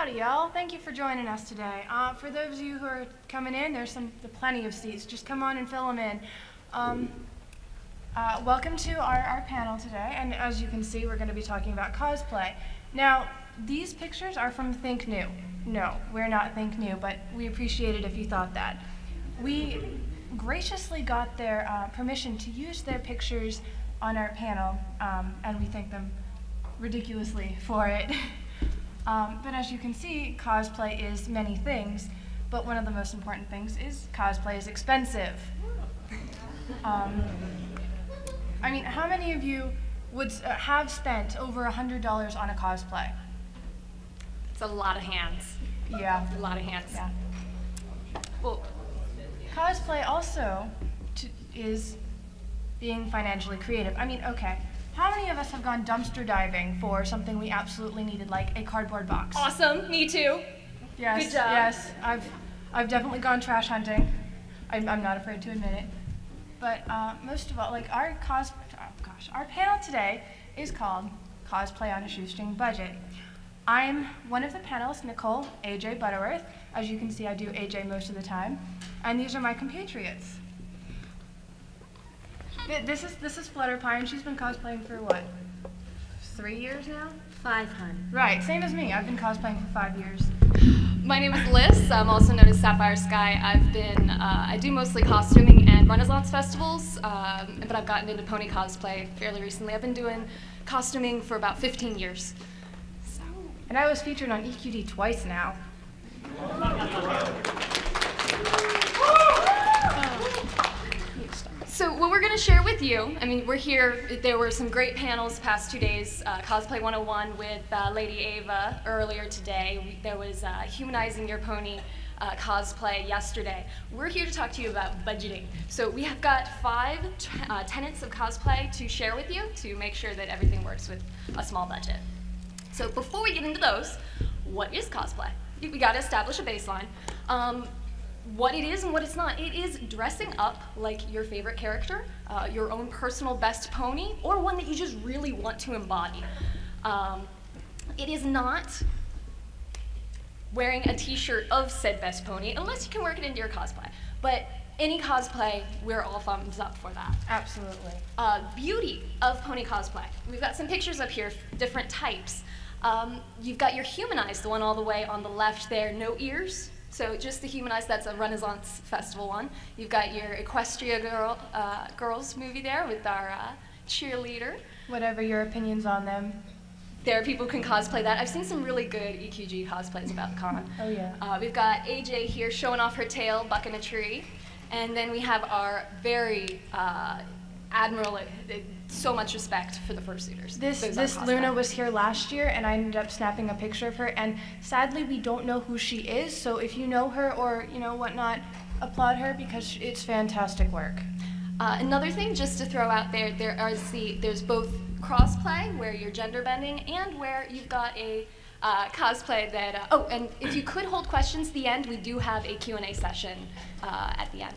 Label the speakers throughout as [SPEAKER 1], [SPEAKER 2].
[SPEAKER 1] Howdy, y'all. Thank you for joining us today. For those of you who are coming in, there's plenty of seats. Just come on and fill them in. Welcome to our panel today, and as you can see, we're going to be talking about cosplay. Now, these pictures are from Think New. No, we're not Think New, but we appreciate it if you thought that. We graciously got their permission to use their pictures on our panel, and we thank them ridiculously for it. But as you can see, cosplay is many things, but one of the most important things is cosplay is expensive. I mean, how many of you would have spent over $100 on a cosplay?
[SPEAKER 2] It's a lot of hands.
[SPEAKER 1] Yeah.
[SPEAKER 2] A lot of hands.
[SPEAKER 1] Yeah.
[SPEAKER 2] Well,
[SPEAKER 1] cosplay also is being financially creative. I mean, okay. How many of us have gone dumpster diving for something we absolutely needed, like a cardboard box?
[SPEAKER 2] awesome. Me too.
[SPEAKER 1] Yes.
[SPEAKER 2] Good job.
[SPEAKER 1] Yes. I've definitely gone trash hunting. I'm not afraid to admit it. But most of all, like our panel today is called Cosplay on a Shoestring Budget. I'm one of the panelists, Nicole AJ Butterworth. As you can see, I do AJ most of the time. And these are my compatriots. This is Flutterpie, she's been cosplaying for what? 3 years now?
[SPEAKER 3] 500.
[SPEAKER 1] Right, same as me. I've been cosplaying for 5 years.
[SPEAKER 2] My name is Liz. I'm also known as Sapphire Sky. I do mostly costuming and Renaissance festivals, but I've gotten into pony cosplay fairly recently. I've been doing costuming for about 15 years.
[SPEAKER 1] And I was featured on EQD twice now.
[SPEAKER 2] So what we're going to share with you, I mean, we're here, there were some great panels the past 2 days, Cosplay 101 with Lady Ava earlier today. There was Humanizing Your Pony cosplay yesterday. We're here to talk to you about budgeting. So we have got 5 tenets of cosplay to share with you to make sure that everything works with a small budget. So before we get into those, what is cosplay? We got to establish a baseline. What it is and what it's not. It is dressing up like your favorite character, your own personal best pony, or one that you just really want to embody. It is not wearing a t-shirt of said best pony, unless you can work it into your cosplay. But any cosplay, we're all thumbs up for that.
[SPEAKER 1] Absolutely.
[SPEAKER 2] Beauty of pony cosplay. We've got some pictures up here, different types. You've got your humanized, the one all the way on the left there, no ears. So just the humanized, that's a Renaissance Festival one. You've got your Equestria Girls movie there with our cheerleader.
[SPEAKER 1] Whatever your opinions on them.
[SPEAKER 2] There, people can cosplay that. I've seen some really good EQG cosplays about the con.
[SPEAKER 1] Oh yeah.
[SPEAKER 2] We've got AJ here showing off her tail, bucking a tree. And then we have our very admiral, so much respect for the fursuiters.
[SPEAKER 1] This Luna was here last year, and I ended up snapping a picture of her, and sadly we don't know who she is, so if you know her or whatnot, applaud her because it's fantastic work.
[SPEAKER 2] Another thing just to throw out there, there's both crossplay, where you're gender bending, and where you've got a cosplay that, oh, and if you could hold questions at the end, we do have a Q&A session at the end.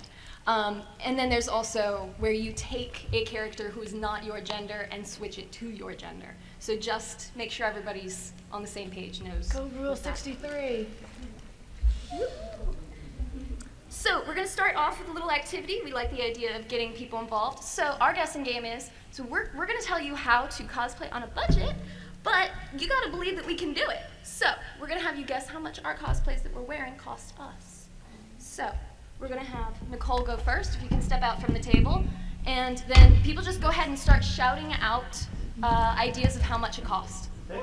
[SPEAKER 2] And then there's also where you take a character who is not your gender and switch it to your gender. So just make sure everybody's on the same page, knows.
[SPEAKER 1] Code Rule 63.
[SPEAKER 2] So we're going to start off with a little activity. We like the idea of getting people involved. So our guessing game is, so we're going to tell you how to cosplay on a budget, but you got to believe that we can do it. So we're going to have you guess how much our cosplays that we're wearing cost us. So we're going to have Nicole go first, if you can step out from the table. And then people just go ahead and start shouting out ideas of how much it costs.
[SPEAKER 4] $50.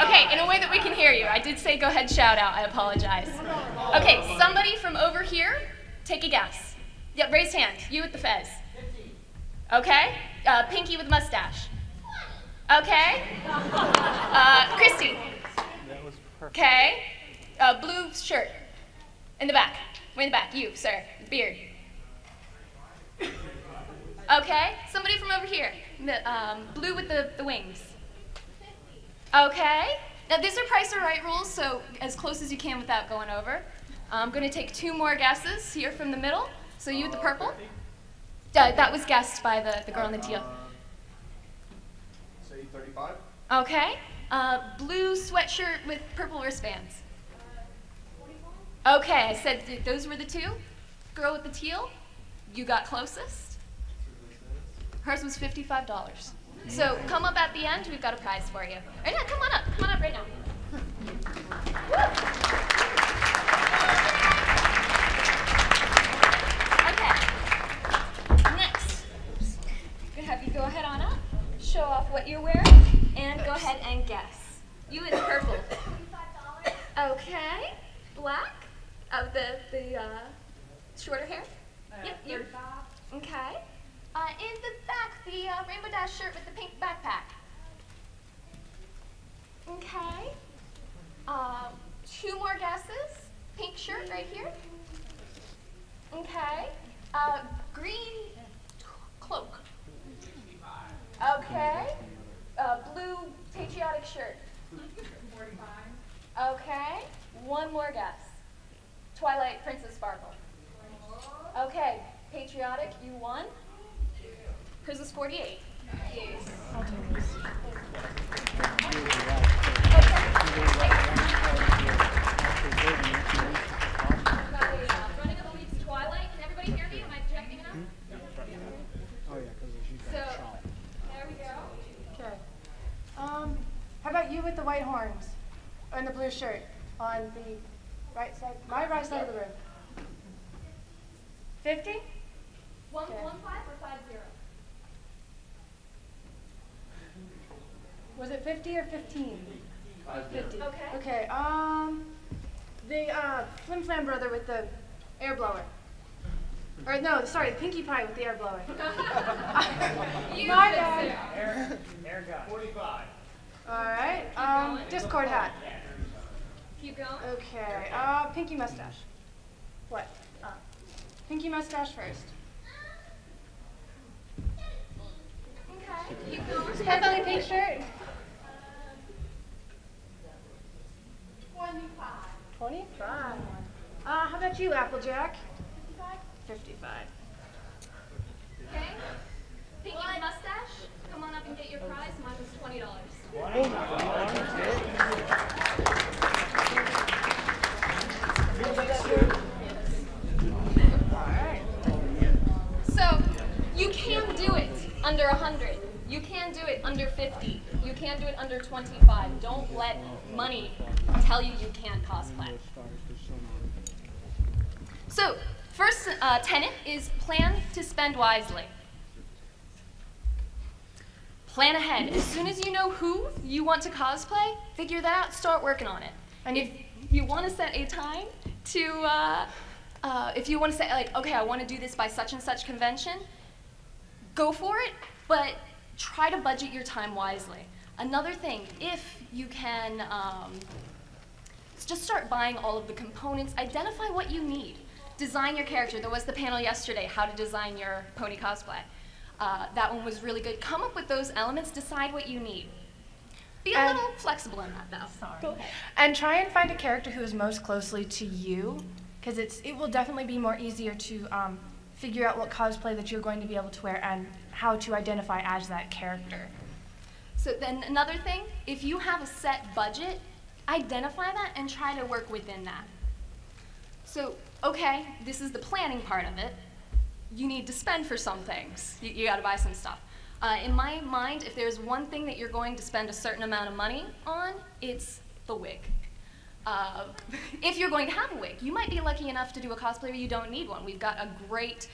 [SPEAKER 2] Okay, in a way that we can hear you. I did say go ahead, shout out, I apologize. Okay, somebody from over here, take a guess. Yeah, raise hand, you with the fez. Okay, Pinky with mustache. Okay. Christy. Okay. Blue shirt. In the back. Way in the back. You, sir. Beard. Okay. Somebody from over here. Blue with the wings. Okay. Now these are Price or Right rules, so as close as you can without going over. I'm going to take 2 more guesses here from the middle. So you with the purple. That was guessed by the girl in the teal.
[SPEAKER 3] 35.
[SPEAKER 2] Okay. Blue sweatshirt with purple wristbands. 45. Okay, I said those were the two. Girl with the teal, you got closest. Hers was $55. So come up at the end, we've got a prize for you. Or yeah, come on up right now. Okay. Next, I'm gonna have you go ahead on up, show off what you're wearing, and go ahead and guess. You is purple. Okay. Black. The shorter hair. Yep. You.
[SPEAKER 4] 35.
[SPEAKER 2] Okay. In the back, the Rainbow Dash shirt with the pink backpack. Okay. Two more guesses. Pink shirt right here. Okay. Green cloak. Okay. Blue patriotic shirt.
[SPEAKER 4] 45.
[SPEAKER 2] Okay. One more guess. Twilight Princess Sparkle. Okay. Patriotic, you won. Hers is 48.
[SPEAKER 1] I'll do this.
[SPEAKER 2] Running of the Leaves Twilight. Can everybody hear me? Am I projecting enough?
[SPEAKER 5] Oh, yeah, because she's got
[SPEAKER 2] So,
[SPEAKER 5] a shawl.
[SPEAKER 2] there we go.
[SPEAKER 1] Okay. How about you with the white horns and the blue shirt on the right side, my right side of the room? 50?
[SPEAKER 2] 1-5
[SPEAKER 1] Okay.
[SPEAKER 2] or 5-0?
[SPEAKER 1] Was it 50 or 15? 50.
[SPEAKER 2] Okay.
[SPEAKER 1] Okay. The Flim Flam brother with the air blower. Or no, sorry, the Pinkie Pie with the air blower.
[SPEAKER 2] You
[SPEAKER 1] My
[SPEAKER 2] fix
[SPEAKER 1] bad.
[SPEAKER 2] it.
[SPEAKER 3] Air guy. 45.
[SPEAKER 1] All right.
[SPEAKER 2] going.
[SPEAKER 1] Discord hat.
[SPEAKER 2] Keep going.
[SPEAKER 1] Okay. Pinky mustache. What? Pinky mustache first.
[SPEAKER 2] Okay. Keep going.
[SPEAKER 1] Hair belly pink shirt.
[SPEAKER 4] 25.
[SPEAKER 1] 25. How about you, Applejack? 55.
[SPEAKER 2] Okay. Pinky mustache. Come on up and get your prize. Mine was $20. So you can do it under 100. You can do it under 50. You can do it under 25. Don't let money tell you you can't cosplay. So first tenet is plan to spend wisely. Plan ahead. As soon as you know who you want to cosplay, figure that out, start working on it. And if you want to set a time to, if you want to say like, okay, I want to do this by such and such convention, go for it, but try to budget your time wisely. Another thing, if you can, just start buying all of the components, identify what you need. Design your character. There was the panel yesterday, how to design your pony cosplay. That one was really good. Come up with those elements, decide what you need. Be a little flexible in that, though.
[SPEAKER 1] Sorry. And try and find a character who is most closely to you, because it will definitely be more easier to figure out what cosplay that you're going to be able to wear and how to identify as that character.
[SPEAKER 2] So then another thing, if you have a set budget, identify that and try to work within that. So, okay, this is the planning part of it. You need to spend for some things. You got to buy some stuff. In my mind, if there's one thing that you're going to spend a certain amount of money on, it's the wig. If you're going to have a wig, you might be lucky enough to do a cosplay where you don't need one. We've got a great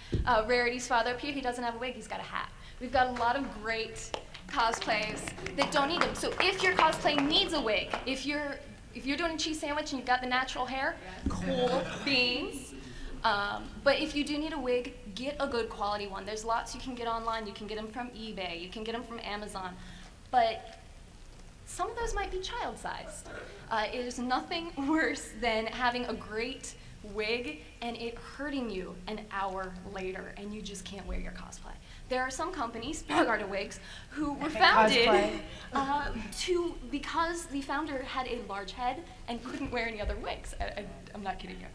[SPEAKER 2] Rarities father up here. He doesn't have a wig, he's got a hat. We've got a lot of great cosplays that don't need them. So if your cosplay needs a wig, if you're doing a cheese sandwich and you've got the natural hair, cool beans. But if you do need a wig, get a good quality one. There's lots you can get online. You can get them from eBay. You can get them from Amazon. But some of those might be child-sized. It is nothing worse than having a great wig and it hurting you an hour later and you just can't wear your cosplay. There are some companies, Garda Wigs, who were founded because the founder had a large head and couldn't wear any other wigs. I'm not kidding you.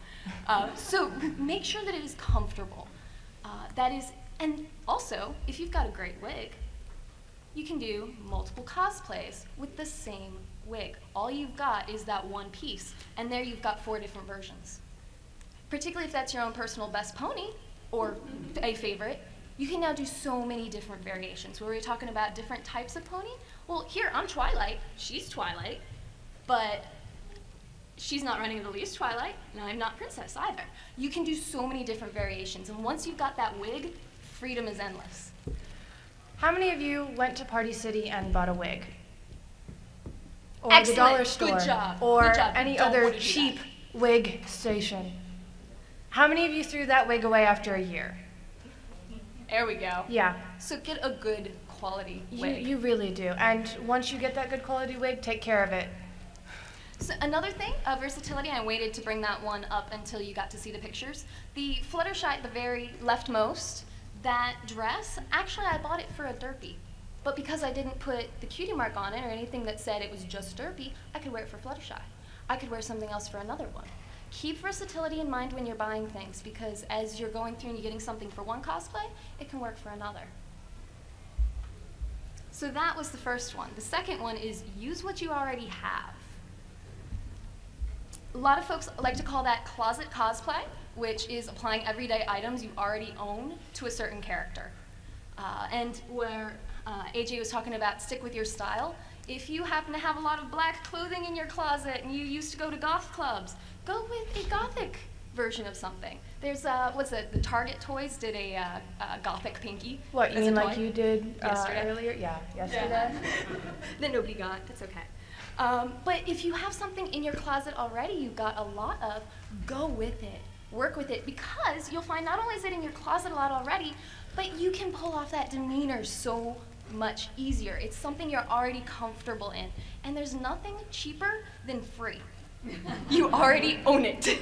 [SPEAKER 2] So make sure that it is comfortable. And also, if you've got a great wig, you can do multiple cosplays with the same wig. All you've got is that one piece, and there you've got 4 different versions. Particularly if that's your own personal best pony, or a favorite, you can now do so many different variations. Where we're talking about different types of pony, well, here, I'm Twilight, she's Twilight, but she's not running the least Twilight, and I'm not Princess either. You can do so many different variations, and once you've got that wig, freedom is endless.
[SPEAKER 1] How many of you went to Party City and bought a wig? Or
[SPEAKER 2] Excellent.
[SPEAKER 1] the dollar store?
[SPEAKER 2] Good job.
[SPEAKER 1] Or
[SPEAKER 2] Good job.
[SPEAKER 1] any
[SPEAKER 2] Don't
[SPEAKER 1] other
[SPEAKER 2] wanna do
[SPEAKER 1] cheap
[SPEAKER 2] that.
[SPEAKER 1] wig station? How many of you threw that wig away after a year?
[SPEAKER 2] There we go.
[SPEAKER 1] Yeah.
[SPEAKER 2] So get a good quality
[SPEAKER 1] You,
[SPEAKER 2] wig.
[SPEAKER 1] you really do. And once you get that good quality wig, take care of it.
[SPEAKER 2] So another thing, versatility, I waited to bring that one up until you got to see the pictures. The Fluttershy at the very leftmost, that dress, actually I bought it for a derpy. But because I didn't put the cutie mark on it or anything that said it was just derpy, I could wear it for Fluttershy. I could wear something else for another one. Keep versatility in mind when you're buying things, because as you're going through and you're getting something for one cosplay, it can work for another. So that was the first one. The second one is use what you already have. A lot of folks like to call that closet cosplay, which is applying everyday items you already own to a certain character. And where AJ was talking about stick with your style, if you happen to have a lot of black clothing in your closet and you used to go to goth clubs, go with a gothic version of something. There's, what's it, the Target Toys did a gothic pinky.
[SPEAKER 1] What, you
[SPEAKER 2] as a
[SPEAKER 1] mean
[SPEAKER 2] toy.
[SPEAKER 1] like you did
[SPEAKER 2] Yesterday.
[SPEAKER 1] earlier? Yeah, yesterday.
[SPEAKER 2] That nobody got, it's okay. But if you have something in your closet already you've got a lot of, go with it, work with it, because you'll find not only is it in your closet a lot already, but you can pull off that demeanor so much easier. It's something you're already comfortable in, and there's nothing cheaper than free. You already own it.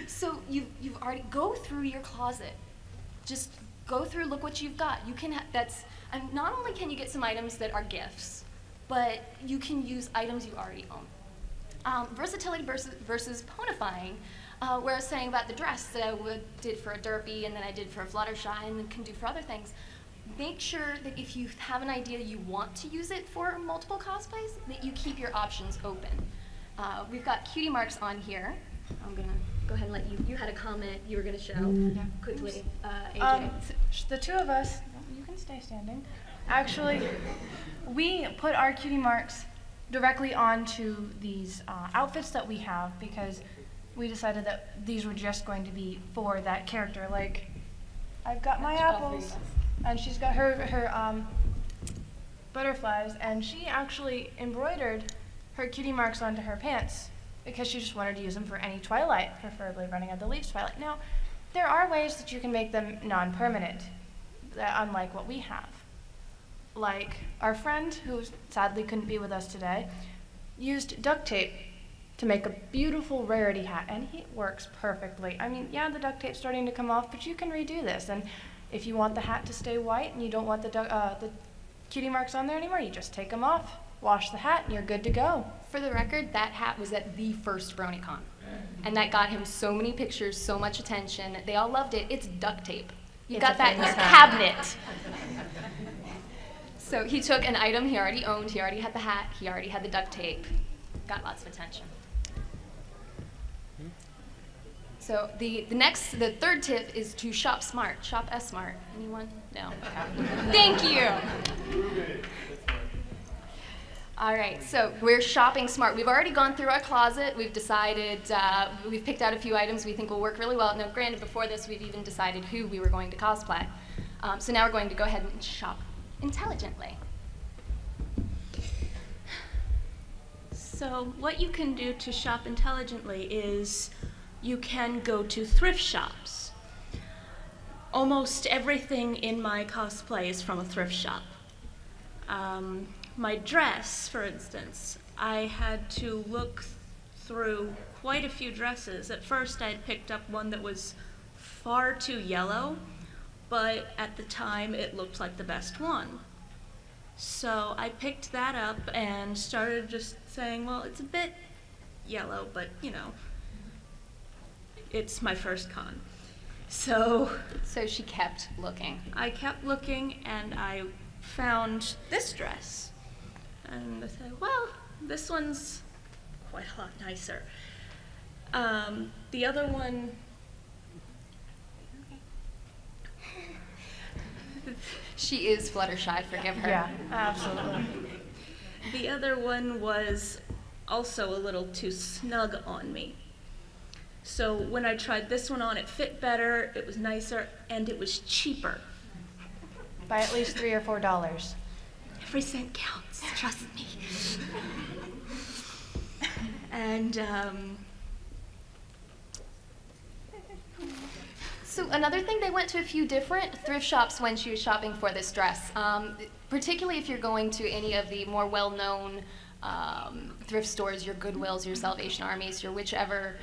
[SPEAKER 2] So you've already, go through your closet. Just go through, look what you've got. You can, and not only can you get some items that are gifts, but you can use items you already own. Versatility versus ponifying, where I was saying about the dress that I did for a derpy and then I did for a Fluttershy and then can do for other things. Make sure that if you have an idea you want to use it for multiple cosplays, that you keep your options open. We've got cutie marks on here. I'm gonna go ahead and let you had a comment you were gonna show quickly, AJ.
[SPEAKER 1] The two of us, you can stay standing. Actually, we put our cutie marks directly onto these outfits that we have because we decided that these were just going to be for that character. Like, I've got my apples, and she's got her butterflies, and she actually embroidered her cutie marks onto her pants because she just wanted to use them for any Twilight, preferably running out the leaves Twilight. Now, there are ways that you can make them non-permanent, unlike what we have. Like our friend, who sadly couldn't be with us today, used duct tape to make a beautiful rarity hat, and it works perfectly. I mean, yeah, the duct tape's starting to come off, but you can redo this. And if you want the hat to stay white and you don't want the cutie marks on there anymore, you just take them off, wash the hat, and you're good to go.
[SPEAKER 2] For the record, that hat was at the first BronyCon, and that got him so many pictures, so much attention. They all loved it. It's duct tape. You got that in your cabinet. So he took an item he already owned, he already had the hat, he already had the duct tape, got lots of attention. So the third tip is to shop smart, shop S-smart. Anyone? No? Okay. Thank you. All right, so we're shopping smart. We've already gone through our closet. We've decided, we've picked out a few items we think will work really well. Now, granted, before this, we've even decided who we were going to cosplay. So now we're going to go ahead and shop intelligently.
[SPEAKER 3] So what you can do to shop intelligently is you can go to thrift shops. Almost everything in my cosplay is from a thrift shop. My dress, for instance, I had to look through quite a few dresses. At first I'd picked up one that was far too yellow, but at the time it looked like the best one. So I picked that up and started just saying, well, it's a bit yellow, but you know, it's my first con. So
[SPEAKER 2] she kept looking.
[SPEAKER 3] I kept looking, and I found this dress. And I said, well, this one's quite a lot nicer. The other one,
[SPEAKER 2] She is Fluttershy, forgive her.
[SPEAKER 1] Yeah, absolutely.
[SPEAKER 3] the other one was also a little too snug on me. So when I tried this one on, it fit better, it was nicer, and it was cheaper.
[SPEAKER 1] By at least $3 or $4.
[SPEAKER 3] Every cent counts, trust me. And
[SPEAKER 2] So another thing, they went to a few different thrift shops when she was shopping for this dress. Particularly if you're going to any of the more well-known thrift stores, your Goodwills, your Salvation Armies, your whichever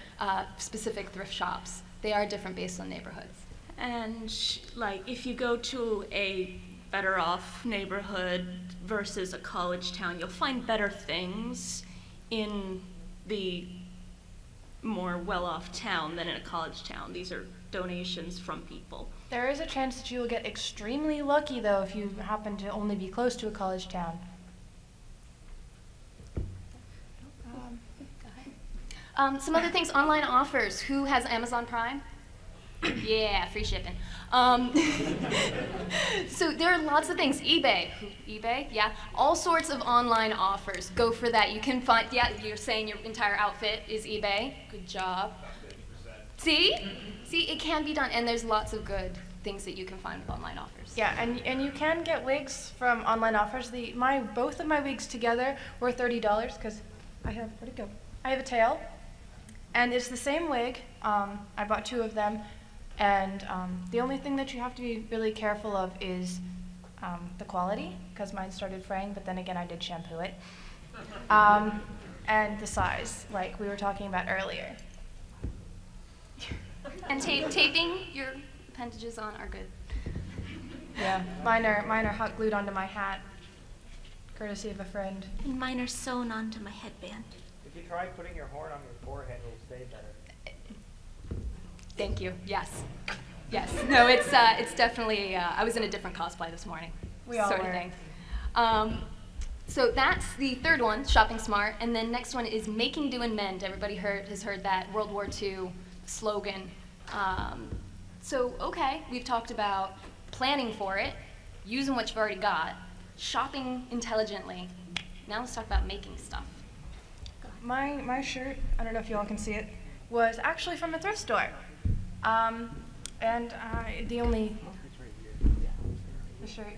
[SPEAKER 2] specific thrift shops. They are different based on neighborhoods.
[SPEAKER 3] And like if you go to a better off neighborhood versus a college town, you'll find better things in the more well-off town than in a college town. These are donations from people.
[SPEAKER 1] There is a chance that you will get extremely lucky, though, if you happen to only be close to a college town.
[SPEAKER 2] Some other things, online offers. Who has Amazon Prime? Yeah, free shipping. So there are lots of things. eBay, yeah, all sorts of online offers. Go for that. You can find, yeah, you're saying your entire outfit is eBay. Good job. See, it can be done, and there's lots of good things that you can find with online offers.
[SPEAKER 1] Yeah, and you can get wigs from online offers. Both of my wigs together were $30 because where'd it go? I have a tail, and it's the same wig. I bought 2 of them, and the only thing that you have to be really careful of is the quality, because mine started fraying, but then again I did shampoo it, and the size, like we were talking about earlier.
[SPEAKER 2] And taping your appendages on are good.
[SPEAKER 1] Yeah, mine are hot glued onto my hat, courtesy of a friend.
[SPEAKER 3] And mine are sewn onto my headband.
[SPEAKER 5] If you try putting your horn on your forehead, it'll stay better.
[SPEAKER 2] Thank you. Yes. Yes. No, it's definitely. I was in a different cosplay this morning.
[SPEAKER 1] We all
[SPEAKER 2] sort
[SPEAKER 1] were.
[SPEAKER 2] of thing. So that's the third one, shopping smart, and then next one is making do and mend. Everybody has heard that World War II slogan. So okay, we've talked about planning for it, using what you've already got, shopping intelligently. Now let's talk about making stuff.
[SPEAKER 1] My shirt, I don't know if you all can see it, was actually from a thrift store. And the shirt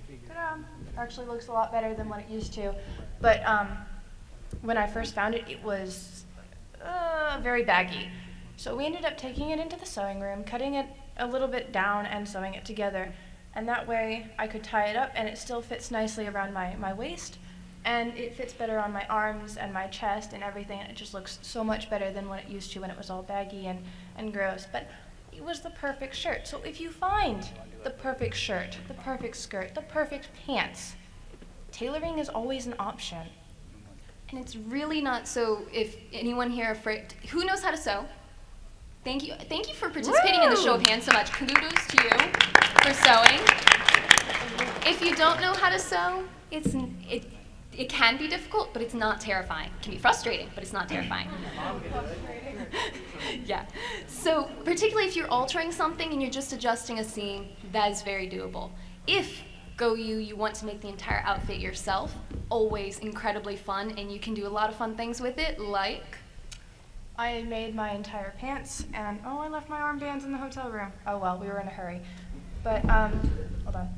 [SPEAKER 1] actually looks a lot better than what it used to. But when I first found it, it was very baggy. So we ended up taking it into the sewing room, cutting it a little bit down and sewing it together. And that way I could tie it up and it still fits nicely around my waist. And it fits better on my arms and my chest and everything. And it just looks so much better than what it used to when it was all baggy and gross. But it was the perfect shirt. So if you find the perfect shirt, the perfect skirt, the perfect pants, tailoring is always an option.
[SPEAKER 2] And it's really not so. If anyone here who knows how to sew? Thank you for participating in the show of hands so much. Kudos to you for sewing. If you don't know how to sew, it can be difficult, but it's not terrifying. It can be frustrating, but it's not terrifying. Yeah. So particularly if you're altering something and you're just adjusting a seam, that is very doable. If you want to make the entire outfit yourself, always incredibly fun, and you can do a lot of fun things with it, like
[SPEAKER 1] I made my entire pants, and I left my armbands in the hotel room. Oh well, we were in a hurry. But hold on.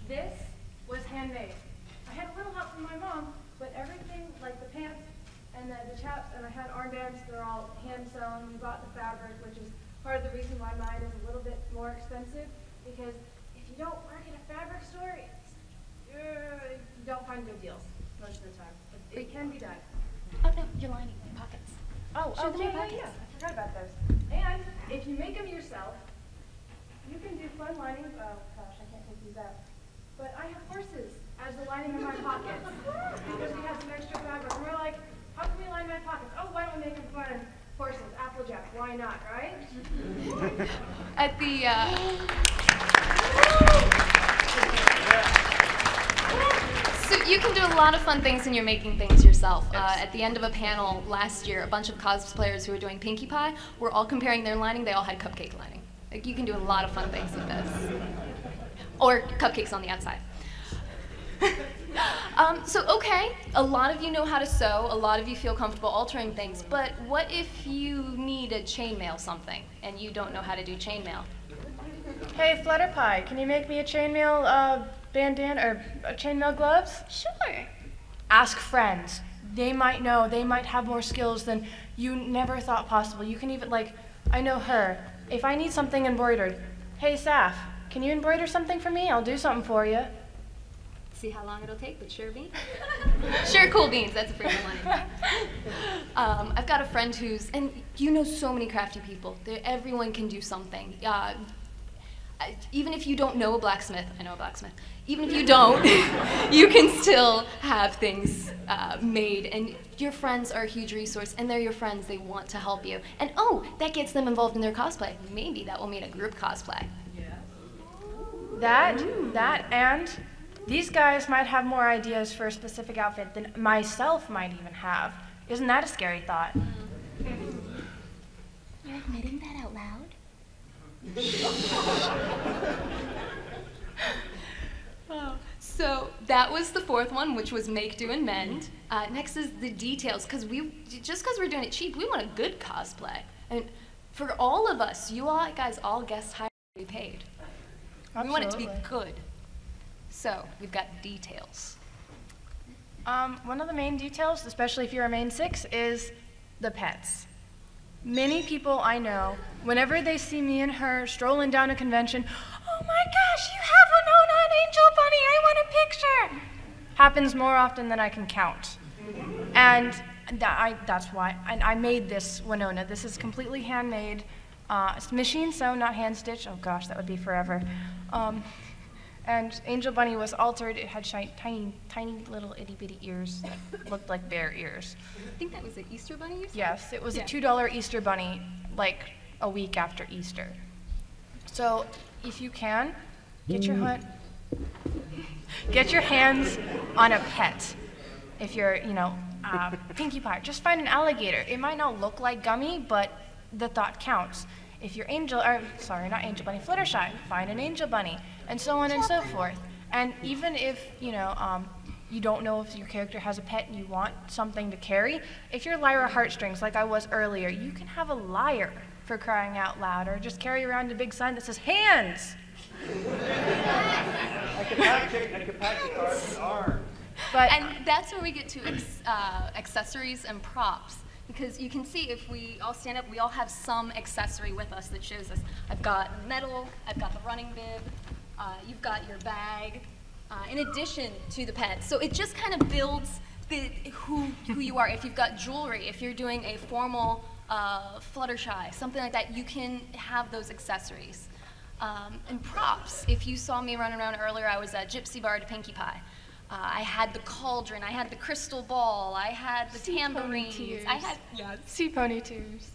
[SPEAKER 1] This was handmade. I had a little help from my mom, but everything, like the pants and the chaps, and I had armbands, they're all hand sewn. We bought the fabric, which is part of the reason why mine is a little bit more expensive, because if you don't work at a fabric store, you don't find good deals most of the time. It can be done.
[SPEAKER 2] oh no, your lining pockets.
[SPEAKER 1] Oh,
[SPEAKER 2] Show them your pockets.
[SPEAKER 1] yeah. I forgot about those. And if you make them yourself, you can do fun lining. Oh gosh, I can't take these out. But I have horses as the lining of my pockets because we had some extra fabric. And we're like, how can we line my pockets? Oh, why don't we make them fun? Horses, Applejack, why not, right?
[SPEAKER 2] At the So you can do a lot of fun things when you're making things yourself. At the end of a panel last year, a bunch of cosplayers who were doing Pinkie Pie were all comparing their lining. They all had cupcake lining. Like, you can do a lot of fun things with this. Or cupcakes on the outside. So okay, a lot of you know how to sew, a lot of you feel comfortable altering things, but what if you need to chainmail something and you don't know how to do chainmail?
[SPEAKER 1] Hey, Flutterpie, can you make me a chainmail bandana or chainmail gloves?
[SPEAKER 2] Sure.
[SPEAKER 1] Ask friends. They might know, they might have more skills than you never thought possible. You can even, like, I know her. If I need something embroidered, hey, Saf, can you embroider something for me? I'll do something for you.
[SPEAKER 2] See how long it'll take, but sure beans. Sure, cool beans. That's a free line. I've got a friend who's, and you know so many crafty people. Everyone can do something. Even if you don't know a blacksmith, I know a blacksmith. Even if you don't, you can still have things made. And your friends are a huge resource, and they're your friends. They want to help you. And oh, that gets them involved in their cosplay. Maybe that will mean a group cosplay.
[SPEAKER 1] That, and these guys might have more ideas for a specific outfit than myself might even have. Isn't that a scary thought?
[SPEAKER 4] You're admitting that out loud?
[SPEAKER 2] So that was the fourth one, which was make, do, and mend. Next is the details, because just because we're doing it cheap, we want a good cosplay. And for all of us, you all guys all guessed highly paid.
[SPEAKER 1] Absolutely.
[SPEAKER 2] We want it to be good. So we've got details.
[SPEAKER 1] One of the main details, especially if you're a main 6, is the pets. Many people I know, whenever they see me and her strolling down a convention, oh my gosh, you have Winona, an angel bunny, I want a picture. Happens more often than I can count. And that's why I made this Winona. This is completely handmade. It's machine sewn, not hand stitched. Oh gosh, that would be forever. And Angel Bunny was altered. It had tiny, tiny little itty bitty ears that looked like bear ears.
[SPEAKER 2] I think that was an Easter bunny you said?
[SPEAKER 1] Yes, it was a $2 Easter bunny, like a week after Easter. So if you can, get your hands on a pet. If you're, Pinkie Pie, just find an alligator. It might not look like Gummy, but the thought counts. If you're not Angel Bunny, Fluttershy, find an Angel Bunny, and so on and so forth. And even if, you don't know if your character has a pet and you want something to carry, if you're Lyra Heartstrings, like I was earlier, you can have a lyre, for crying out loud, or just carry around a big sign that says, hands!
[SPEAKER 5] I could pack the cards with arms.
[SPEAKER 2] And that's where we get to accessories and props. Because you can see if we all stand up, we all have some accessory with us that shows us. I've got medal, I've got the running bib, you've got your bag, in addition to the pet. So it just kind of builds who you are. If you've got jewelry, if you're doing a formal Fluttershy, something like that, you can have those accessories. And props, if you saw me running around earlier, I was a gypsy bar to Pinkie Pie. I had the cauldron, I had the crystal ball, I had the tambourines, I had
[SPEAKER 1] sea pony tears.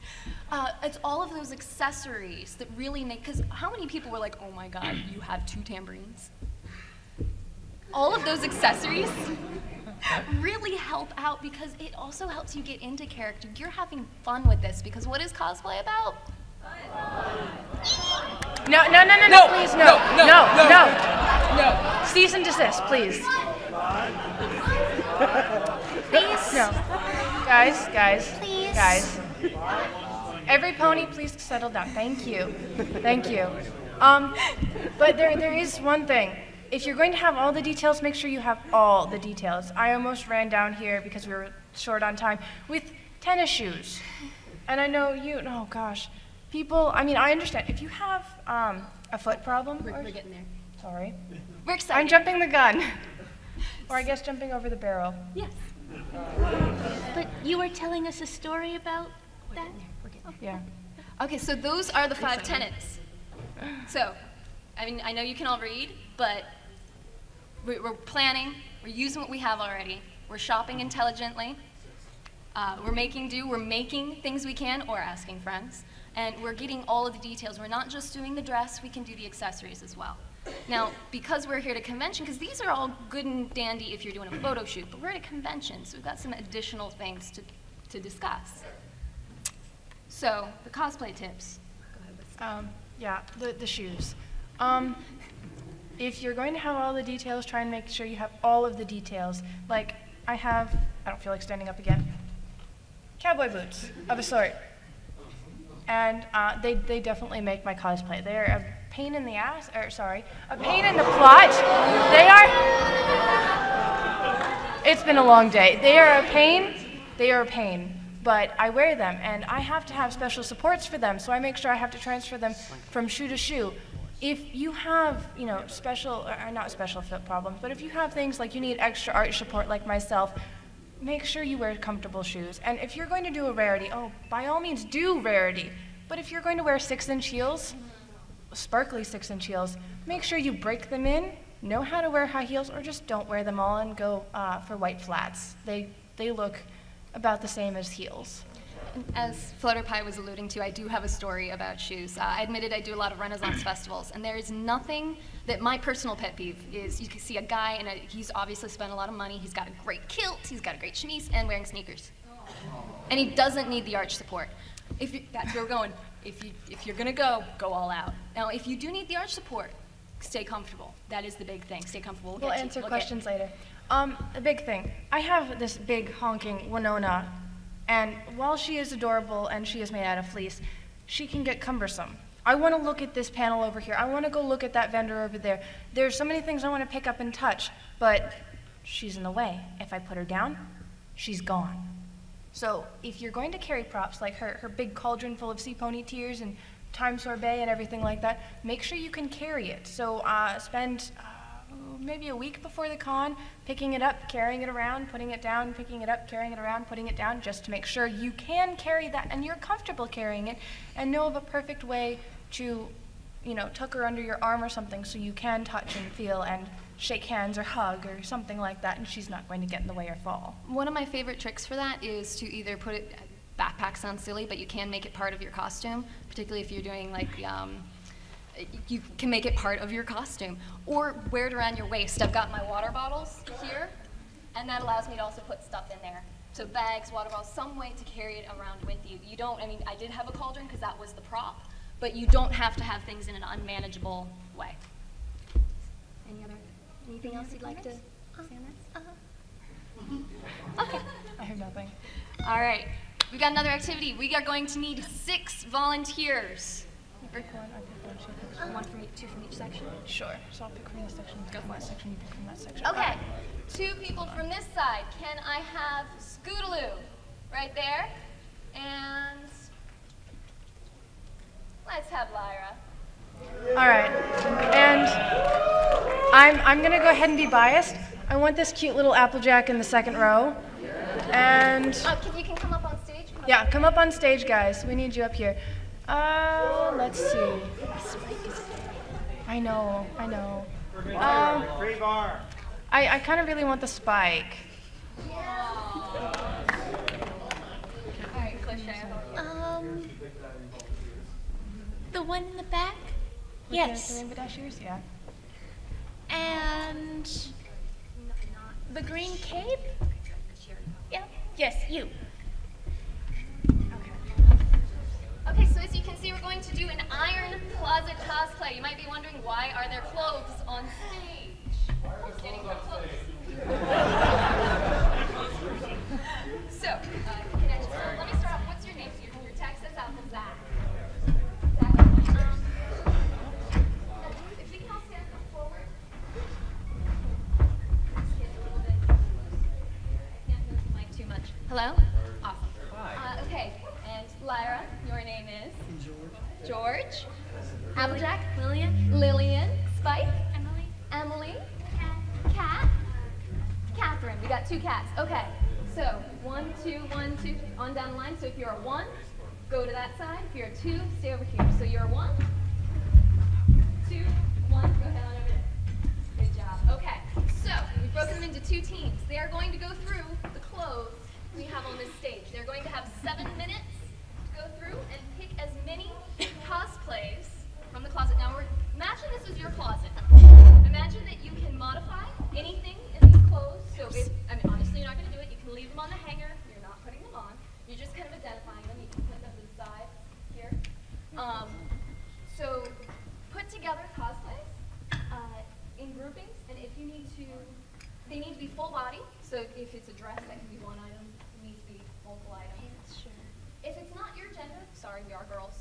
[SPEAKER 2] It's all of those accessories that really make, because how many people were like, oh my god, you have 2 tambourines? All of those accessories really help out because it also helps you get into character. You're having fun with this because what is cosplay about?
[SPEAKER 1] No, please, no. Cease and desist, please.
[SPEAKER 4] Please?
[SPEAKER 1] No. Guys.
[SPEAKER 4] Please?
[SPEAKER 1] Guys. Every pony, please settle down. Thank you. But there is one thing. If you're going to have all the details, make sure you have all the details. I almost ran down here because we were short on time with tennis shoes. And I know oh gosh. People, I understand. If you have a foot problem.
[SPEAKER 2] We're getting there.
[SPEAKER 1] Sorry.
[SPEAKER 2] We're excited.
[SPEAKER 1] I'm jumping the gun. Or I guess jumping over the barrel.
[SPEAKER 2] Yes.
[SPEAKER 4] But you were telling us a story about that?
[SPEAKER 2] We're getting there.
[SPEAKER 1] Yeah.
[SPEAKER 2] Okay, so those are the 5 tenets. So, I know you can all read, but we're planning, we're using what we have already, we're shopping intelligently, we're making do, we're making things we can, or asking friends, and we're getting all of the details. We're not just doing the dress, we can do the accessories as well. Now, because we're here at a convention, because these are all good and dandy if you're doing a photo shoot, but we're at a convention, so we've got some additional things to discuss. So, the cosplay tips. Go ahead,
[SPEAKER 1] Yeah, the shoes. If you're going to have all the details, try and make sure you have all of the details. Like, I don't feel like standing up again, cowboy boots of a sort. And they definitely make my cosplay. They're a pain in the ass, a pain in the plot. It's been a long day. They are a pain, but I wear them, and I have to have special supports for them, so I make sure I have to transfer them from shoe to shoe. If you have, not special fit problems, but if you have things like you need extra arch support like myself, make sure you wear comfortable shoes. And if you're going to do a rarity, by all means do rarity. But if you're going to wear 6-inch heels, sparkly 6-inch heels, make sure you break them in, know how to wear high heels, or just don't wear them all and go for white flats. They look about the same as heels.
[SPEAKER 2] As Flutterpie was alluding to, I do have a story about shoes. I admitted I do a lot of Renaissance festivals, and there is nothing that my personal pet peeve is. You can see a guy, and he's obviously spent a lot of money. He's got a great kilt, he's got a great chemise, and wearing sneakers. And he doesn't need the arch support. That's where we're going. If you're gonna go all out. Now, if you do need the arch support, stay comfortable. That is the big thing. Stay comfortable.
[SPEAKER 1] We'll answer questions later. A big thing. I have this big honking Winona. And while she is adorable and she is made out of fleece, she can get cumbersome. I want to look at this panel over here. I want to go look at that vendor over there. There's so many things I want to pick up and touch, but she's in the way. If I put her down, she's gone. So if you're going to carry props like her big cauldron full of sea pony tears and thyme sorbet and everything like that, make sure you can carry it. So spend maybe a week before the con, picking it up, carrying it around, putting it down, picking it up, carrying it around, putting it down, just to make sure you can carry that and you're comfortable carrying it, and know of a perfect way to, tuck her under your arm or something so you can touch and feel and shake hands or hug or something like that, and she's not going to get in the way or fall.
[SPEAKER 2] One of my favorite tricks for that is to either put it, backpack sounds silly, but you can make it part of your costume, particularly if you're doing like you can make it part of your costume, or wear it around your waist. I've got my water bottles here, and that allows me to also put stuff in there. So bags, water bottles, some way to carry it around with you. I did have a cauldron because that was the prop, but you don't have to have things in an unmanageable way. Anything else you'd like to say on this? Okay.
[SPEAKER 1] I have nothing.
[SPEAKER 2] All right, we've got another activity. We are going to need 6 volunteers. One from each, 2 from each section?
[SPEAKER 1] Sure. So I'll pick from this section.
[SPEAKER 2] Go for it.
[SPEAKER 1] Section, you pick from that section.
[SPEAKER 2] Okay. 2 people from this side. Can I have Scootaloo right there? And let's have Lyra.
[SPEAKER 1] All right. And I'm going to go ahead and be biased. I want this cute little Applejack in the 2nd row. And
[SPEAKER 2] You can come up on stage.
[SPEAKER 1] come up on stage, guys. We need you up here. Let's see. I know.
[SPEAKER 5] Free bar.
[SPEAKER 1] I kind of really want the Spike.
[SPEAKER 2] Alright,
[SPEAKER 4] The one in the back?
[SPEAKER 1] The
[SPEAKER 4] Yes.
[SPEAKER 1] Rainbow Dashers? Yeah.
[SPEAKER 4] And the green cape? Yeah. Yes, you.
[SPEAKER 2] Okay, so as you can see, we're going to do an iron closet cosplay. You might be wondering, why are there clothes on stage? We're getting so close. So, let me start off. What's your name? Your tag says Zach. If we can all stand forward. Let's get a little bit closer. I can't move the mic too much. Hello? Awesome. Hi. Okay, and Lyra, your name is? George. Applejack? Lillian. Spike? Emily. Cat? Catherine. We got 2 cats. Okay. So 1, 2, 1, 2, on down the line. So if you're a 1, go to that side. If you're a 2, stay over here. So you're a 1, 2, 1. Go ahead on over there. Good job. Okay. So we've broken them into 2 teams. They are going to go through the clothes we have on this stage. They're going to have 7 minutes to go through and pick as many cosplays from the closet. Now, imagine this is your closet. So put together cosplays in groupings, and if you need to, they need to be full body. So if it's a dress, that can be one item. It needs to be multiple items.
[SPEAKER 4] Yes, sure.
[SPEAKER 2] If it's not your gender, sorry, we are girls.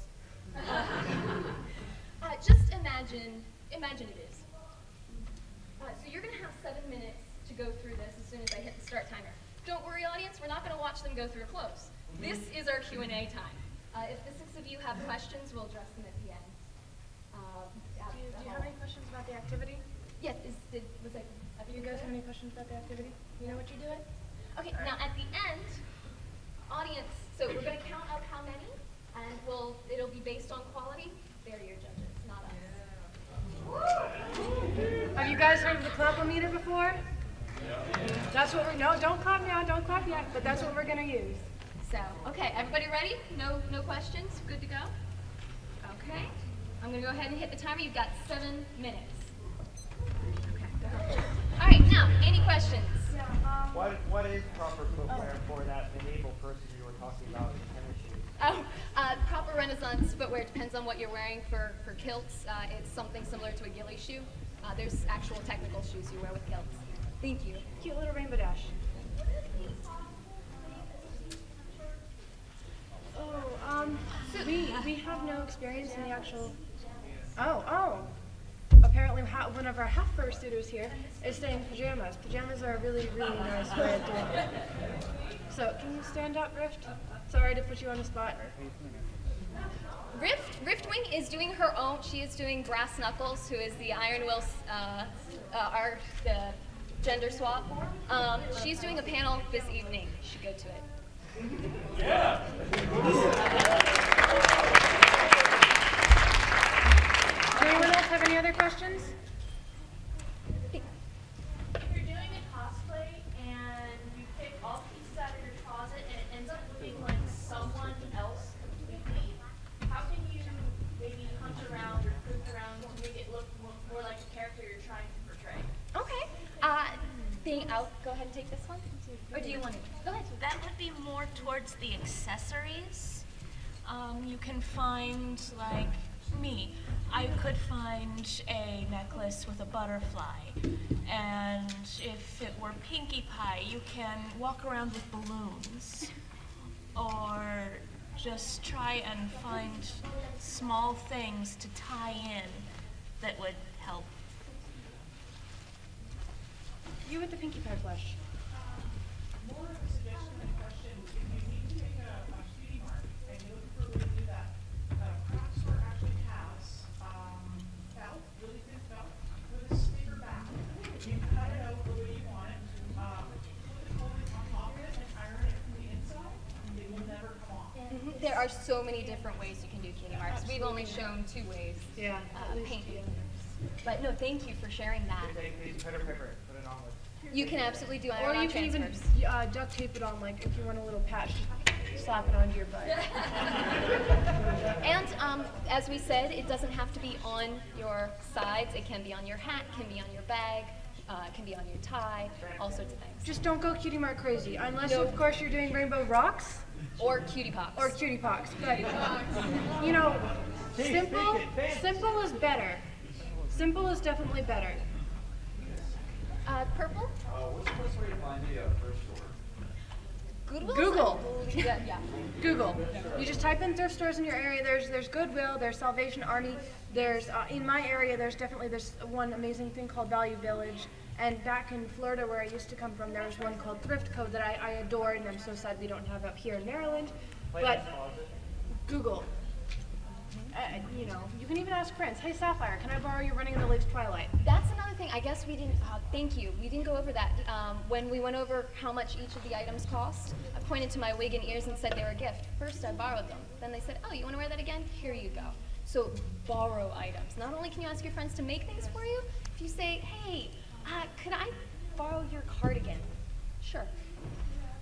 [SPEAKER 2] Just imagine it is. So you're going to have 7 minutes to go through this as soon as I hit the start timer. Don't worry, audience, we're not going to watch them go through clothes. This is our Q&A time. If the 6 of you have questions, we'll address them at the end.
[SPEAKER 1] Do you have any questions about the activity?
[SPEAKER 2] Yeah, was that?
[SPEAKER 1] Do you guys have any questions about the activity?
[SPEAKER 2] You know what you're doing? Okay, now at the end, audience, so we're going to count up how many, and it'll be based on quality. They're your judges, not us.
[SPEAKER 1] Have you guys heard of the clap-o-meter before? That's what we're, no, don't clap now, don't clap yet, but that's what we're going to use.
[SPEAKER 2] So, okay, everybody ready? No questions? Good to go? Okay, I'm going to go ahead and hit the timer. You've got 7 minutes. Okay. All right, now, any questions?
[SPEAKER 5] What is proper footwear for that enabled person you were talking about in tennis shoes?
[SPEAKER 2] Proper Renaissance footwear depends on what you're wearing. For kilts, it's something similar to a ghillie shoe. There's actual technical shoes you wear with kilts. Thank you.
[SPEAKER 1] Cute little rainbow dash. We have no experience in the actual. Apparently one of our half fursuiters here is staying in pajamas. Pajamas are a really, really nice way of doing it. So, can you stand up, Rift? Sorry to put you on the spot.
[SPEAKER 2] Riftwing is doing her own. She is doing Brass Knuckles, who is the Iron Will, the gender swap. She's doing a panel this evening. You should go to it.
[SPEAKER 6] Yeah.
[SPEAKER 1] Anyone else have any other questions?
[SPEAKER 7] If you're doing a cosplay and you pick all pieces out of your closet and it ends up looking like someone else completely, how can you maybe hunt around or poke around to make it look more like the character you're trying to portray?
[SPEAKER 2] Okay. I'll go ahead and take this one. Or do you want to? Go ahead.
[SPEAKER 3] That would be more towards the accessories. You can find, like me, I could find a necklace with a butterfly. And if it were Pinkie Pie, you can walk around with balloons. Or just try and find small things to tie in that would help.
[SPEAKER 1] You with the Pinkie Pie plush.
[SPEAKER 8] More of a suggestion than a question. If you need to make a cutie mark and you're looking for a way to do that, craft store actually has felt, really thin felt, with a sticker back. You cut it out the way you want it, put the clothing on top of it, and iron it from the inside. They will never come off.
[SPEAKER 2] There are so many different ways you can do cutie marks. We've only shown 2 ways.
[SPEAKER 1] Yeah.
[SPEAKER 2] Paint. But no, thank you for sharing that.
[SPEAKER 5] Put it on with.
[SPEAKER 2] You can absolutely do
[SPEAKER 1] Or
[SPEAKER 2] iron-on
[SPEAKER 1] you can even
[SPEAKER 2] transfers.
[SPEAKER 1] duct tape it on, like if you want a little patch, just slap it onto your butt.
[SPEAKER 2] And as we said, it doesn't have to be on your sides. It can be on your hat, can be on your bag, can be on your tie, all sorts of things.
[SPEAKER 1] Just don't go cutie mark crazy, unless of course you're doing rainbow rocks
[SPEAKER 2] Or cutie pops.
[SPEAKER 1] or cutie pox. But you know, simple is better. Simple is definitely better.
[SPEAKER 2] Purple?
[SPEAKER 6] What's the best way to find the first store?
[SPEAKER 1] Google.
[SPEAKER 2] Yeah.
[SPEAKER 1] Google. You just type in thrift stores in your area. There's Goodwill, there's Salvation Army, there's in my area there's definitely this one amazing thing called Value Village. And back in Florida where I used to come from, there was one called Thrift Co. that I adored, and I'm so sad we don't have up here in Maryland. But Google. You know, you can even ask friends, hey Sapphire, can I borrow your Running in the Lakes Twilight?
[SPEAKER 2] That's another thing. I guess we didn't, thank you. We didn't go over that. When we went over how much each of the items cost, I pointed to my wig and ears and said they were a gift. First I borrowed them. Then they said, oh, you want to wear that again? Here you go. So borrow items. Not only can you ask your friends to make things for you, if you say, hey, could I borrow your cardigan? Sure.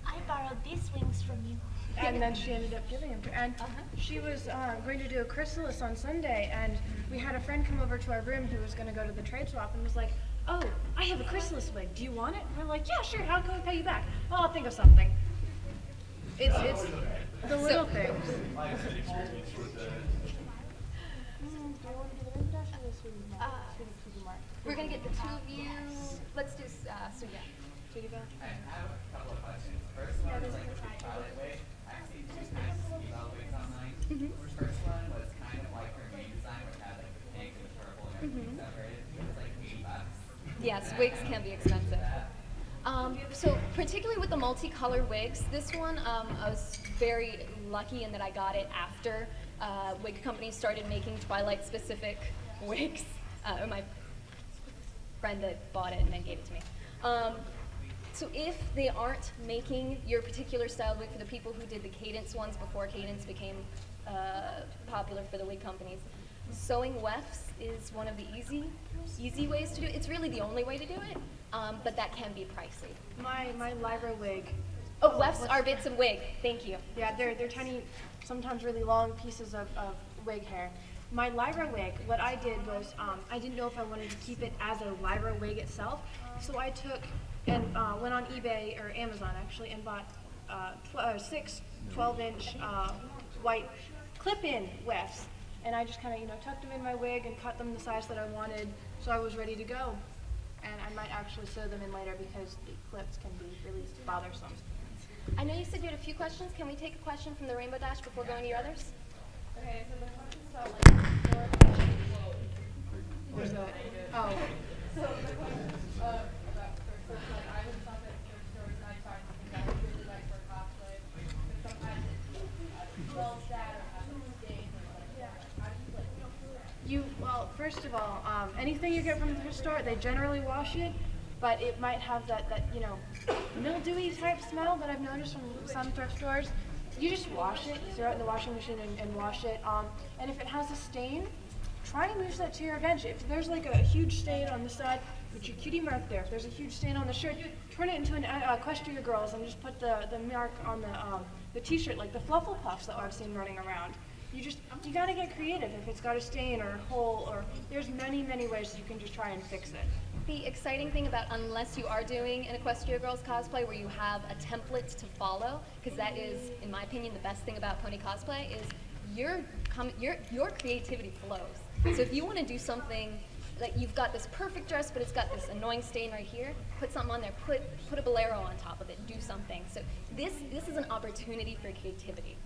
[SPEAKER 4] I borrowed these wings from you.
[SPEAKER 1] And then she ended up giving him to her. And she was going to do a chrysalis on Sunday, and we had a friend come over to our room who was going to go to the trade swap and was like, oh, I have a chrysalis wig. Do you want it? And we're like, yeah, sure. How can we pay you back? Well, I'll think of something. It's the little things.
[SPEAKER 6] My experience with
[SPEAKER 2] We're gonna get the two of you. Let's do so yeah. Judy go.
[SPEAKER 9] I have a couple of questions. First one is like the pilot wig. I've seen two kinds of ski-belt wigs online. First one was kind of like her main design, which had like the pink and the purple and everything separated. It was like $80.
[SPEAKER 2] Yes, wigs can be expensive. So particularly with the multicolor wigs, this one I was very lucky in that I got it after wig companies started making Twilight-specific wigs. My friend that bought it and then gave it to me. So if they aren't making your particular style wig for the people who did the Cadence ones before Cadence became popular for the wig companies, sewing wefts is one of the easy ways to do it. It's really the only way to do it, but that can be pricey.
[SPEAKER 1] My Lyra wig.
[SPEAKER 2] Oh, wefts are bits of wig. Thank you.
[SPEAKER 1] Yeah, they're tiny, sometimes really long pieces of wig hair. My Lyra wig, what I did was I didn't know if I wanted to keep it as a Lyra wig itself, so I took and went on eBay or Amazon actually and bought 6 12-inch white clip-in wefts, and I just kind of tucked them in my wig and cut them the size that I wanted, so I was ready to go. And I might actually sew them in later because the clips can be really bothersome.
[SPEAKER 2] I know you said you had a few questions. Can we take a question from the Rainbow Dash before going to your others?
[SPEAKER 7] Okay, so the question's about like
[SPEAKER 1] Where's that? Oh.
[SPEAKER 7] So the question about first, like I would stop at thrift stores and I find something that I would really like for cosplay, but sometimes it swells that or has a stain or like how do you like
[SPEAKER 1] Well, first of all, anything you get from the thrift store, they generally wash it, but it might have that mildewy type smell that I've noticed from some thrift stores. You just wash it, throw it in the washing machine and wash it. And if it has a stain, try and use that to your advantage. If there's like a huge stain on the side, put your cutie mark there. If there's a huge stain on the shirt, turn it into an Equestria Girls and just put the mark on the t-shirt, like the Fluffle Puffs that I've seen running around. You gotta get creative if it's got a stain or a hole, or there's many ways you can just try and fix it.
[SPEAKER 2] The exciting thing about, unless you are doing an Equestria Girls cosplay where you have a template to follow, because that is, in my opinion, the best thing about pony cosplay, is your creativity flows. So if you want to do something, like you've got this perfect dress, but it's got this annoying stain right here, put something on there, put a bolero on top of it, do something. So this is an opportunity for creativity.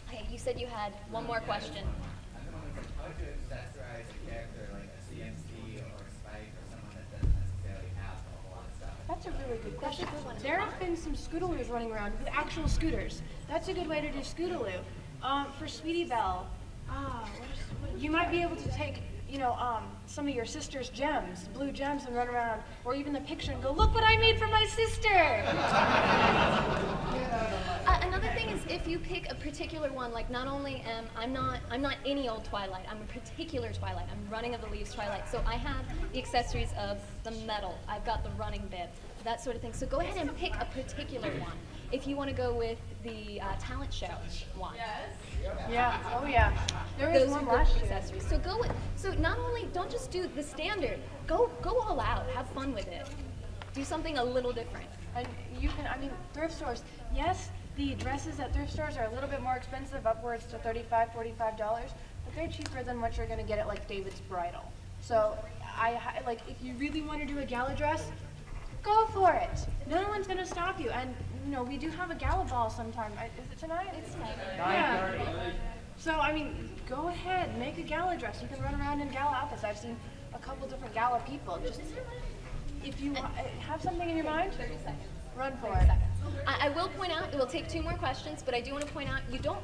[SPEAKER 2] Okay, you said you had one more question.
[SPEAKER 9] I'm the one who's like, how would you accessorize a character like a CMC or a Spike or someone that doesn't necessarily have a whole lot of stuff?
[SPEAKER 1] That's a really good question. There have been some Scootaloos running around with actual scooters. That's a good way to do Scootaloo. For Sweetie Belle, you might be able to take, some of your sister's gems, blue gems, and run around, or even the picture and go, look what I made for my sister!
[SPEAKER 2] Another thing is if you pick a particular one, like not only I'm not any old Twilight, I'm a particular Twilight. I'm Running of the Leaves Twilight. So I have the accessories of the medal. I've got the running bib, that sort of thing. So go ahead and pick a particular one. If you want to go with the talent show one.
[SPEAKER 7] Yes.
[SPEAKER 1] Yeah, oh yeah. There was
[SPEAKER 2] Those
[SPEAKER 1] one
[SPEAKER 2] are
[SPEAKER 1] last
[SPEAKER 2] good
[SPEAKER 1] year.
[SPEAKER 2] accessories. So not only, don't just do the standard, go all out, have fun with it. Do something a little different.
[SPEAKER 1] And thrift stores, yes, the dresses at thrift stores are a little bit more expensive, upwards to $35, $45, but they're cheaper than what you're going to get at like David's Bridal. So if you really want to do a gala dress, go for it. No one's going to stop you. And we do have a gala ball sometime. Is it tonight? It's tonight. Yeah. So go ahead, make a gala dress. You can run around in gala outfits. I've seen a couple different gala people. Just if you have something in your mind,
[SPEAKER 2] 30 seconds.
[SPEAKER 1] run for
[SPEAKER 2] 30
[SPEAKER 1] it.
[SPEAKER 2] seconds. I will point out, it will take 2 more questions, but I do want to point out, you don't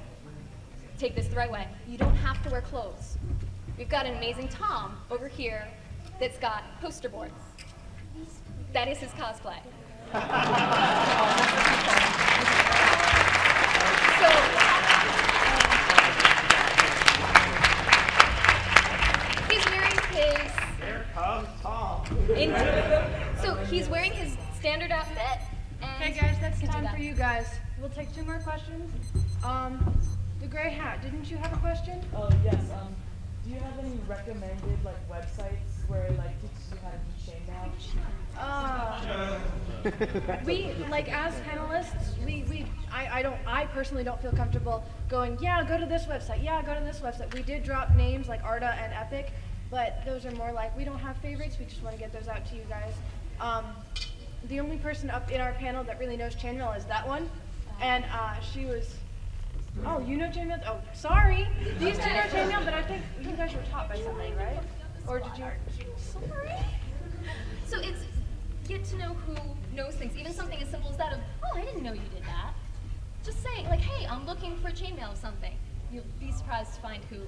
[SPEAKER 2] take this the right way. You don't have to wear clothes. We've got an amazing Tom over here that's got poster boards. That is his cosplay. He's wearing his...
[SPEAKER 5] Here comes Tom.
[SPEAKER 2] So he's wearing his standard outfit.
[SPEAKER 1] Okay guys, that's
[SPEAKER 2] can do
[SPEAKER 1] time
[SPEAKER 2] that.
[SPEAKER 1] for you guys. We'll take 2 more questions. The gray hat, didn't you have a question?
[SPEAKER 10] Oh yes. Do you have any recommended websites where it teaches you how to do chainmail?
[SPEAKER 1] We as panelists, I personally don't feel comfortable going, yeah, go to this website, yeah, go to this website. We did drop names like Arda and Epic, but those are more like, we don't have favorites, we just want to get those out to you guys. The only person up in our panel that really knows chainmail is that one, and she was, oh, you know chainmail? Oh, sorry, these two know chainmail, but I think you guys were taught by somebody, right? Or did you?
[SPEAKER 2] Sorry. So it's get to know who knows things, even something as simple as that of, oh, I didn't know you did that. Just saying, like, hey, I'm looking for chainmail of something. You'll be surprised to find who